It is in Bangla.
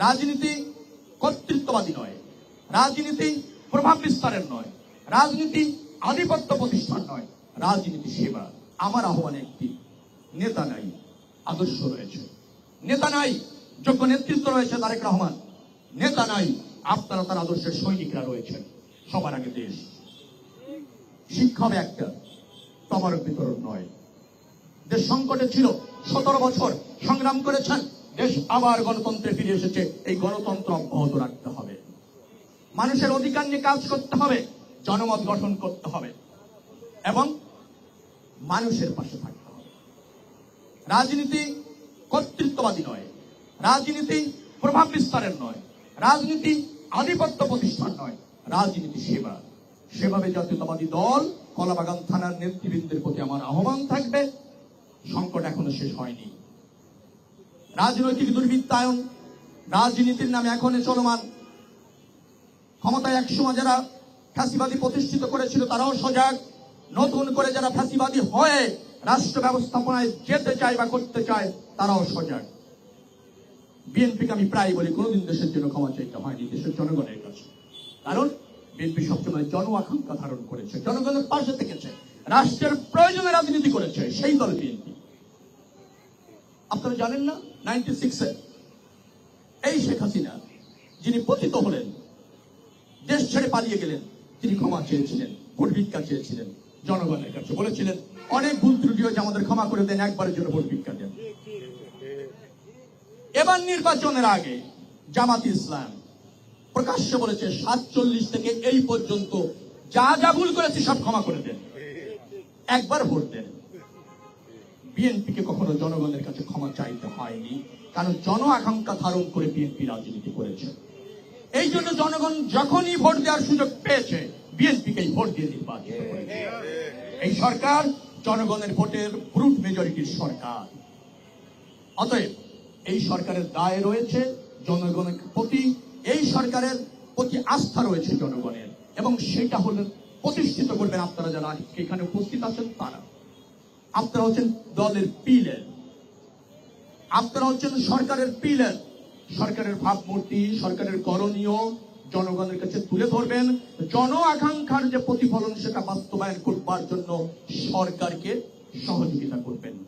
রাজনীতি কর্তৃত্ববাদী নয়, রাজনীতি প্রভাব বিস্তারের নয়, রাজনীতি আধিপত্য প্রতিষ্ঠান নয়, রাজনীতি সেবা। আমার আহ্বান একটি, নেতা নাই, আদর্শ রয়েছে। নেতা নাই, যোগ্য নেতৃত্ব রয়েছে তারেক রহমান। নেতা নাই, আপনারা তার আদর্শের সৈনিকরা রয়েছেন। সবার আগে দেশ। শিক্ষা হবে একটা, তবারক বিতরণ নয়। দেশ সংকটে ছিল, 17 বছর সংগ্রাম করেছেন, দেশ আবার গণতন্ত্রে ফিরে এসেছে। এই গণতন্ত্র অব্যাহত রাখতে হবে, মানুষের অধিকার নিয়ে কাজ করতে হবে, জনমত গঠন করতে হবে এবং মানুষের পাশে থাকতে হবে। রাজনীতি কর্তৃত্ববাদী নয়, রাজনীতি প্রভাব বিস্তারের নয়, রাজনীতি আধিপত্য প্রতিষ্ঠান নয়, রাজনীতি সেবা। সেভাবে জাতীয়তাবাদী দল কলাবাগান থানার নেতৃবৃন্দের প্রতি আমার আহ্বান থাকবে, সংকট এখনো শেষ হয়নি। রাজনৈতিক দুর্বৃত্তায়ন রাজনীতির নামে এখনো চলমান। ক্ষমতায় একসময় যারা ফ্যাসিবাদী প্রতিষ্ঠিত করেছিল তারাও সজাগ, নতুন করে যারা ফ্যাসিবাদী হয়ে রাষ্ট্র ব্যবস্থাপনায় যেতে চায় বা করতে চায় তারাও সজাগ। বিএনপিকে আমি প্রায় বলি, কোনোদিন দেশের জন্য ক্ষমা চাইতে হয়নি দেশের জনগণের কাছে, কারণ বিএনপি সবসময় জন আকাঙ্ক্ষা ধারণ করেছে, জনগণের পাশে থেকেছে, রাষ্ট্রের প্রয়োজনে রাজনীতি করেছে, সেই দল বিএনপি। আপনারা জানেন না, 96-এ এই শেখ হাসিনা যিনি পতিত হলেন, দেশ ছেড়ে পালিয়ে গেলেন, তিনি ক্ষমা চেয়েছিলেন, ভোট ভিক্ষা চেয়েছিলেন জনগণের কাছে, বলেছিলেন অনেক ভুল ত্রুটি হয়েছে, আমাদের ক্ষমা করে দেন, একবারের জন্য ভোট ভিক্ষা দেন। এবার নির্বাচনের আগে জামাত ইসলাম প্রকাশ্যে বলেছে 47 থেকে এই পর্যন্ত যা যা ভুল করেছে সব ক্ষমা করে দেন, একবার ভোট দেন। বিএনপিকে কখনো জনগণের কাছে ক্ষমা চাইতে হয়নি, কারণ জন আকাঙ্ক্ষা ধারণ করে বিএনপি রাজনীতি করেছে। এই জন্য জনগণ যখনই ভোট দেওয়ার সুযোগ পেয়েছে বিএনপিকেই ভোট দিয়ে নির্বাচিত করেছে। এই সরকার জনগণের ভোটের ব্রুট মেজরিটির সরকার। অতএব এই সরকারের দায় রয়েছে জনগণের প্রতি, এই সরকারের প্রতি আস্থা রয়েছে জনগণের, এবং সেটা হলেন প্রতিষ্ঠিত করবেন আপনারা যারা এখানে উপস্থিত আছেন তারা। আপনারা হচ্ছেন দলের পিলার, আপনারা হচ্ছেন সরকারের পিলার। সরকারের ভাবমূর্তি, সরকারের করণীয় জনগণের কাছে তুলে ধরবেন, জন আকাঙ্ক্ষার যে প্রতিফলন সেটা বাস্তবায়ন করবার জন্য সরকারকে সহযোগিতা করবেন।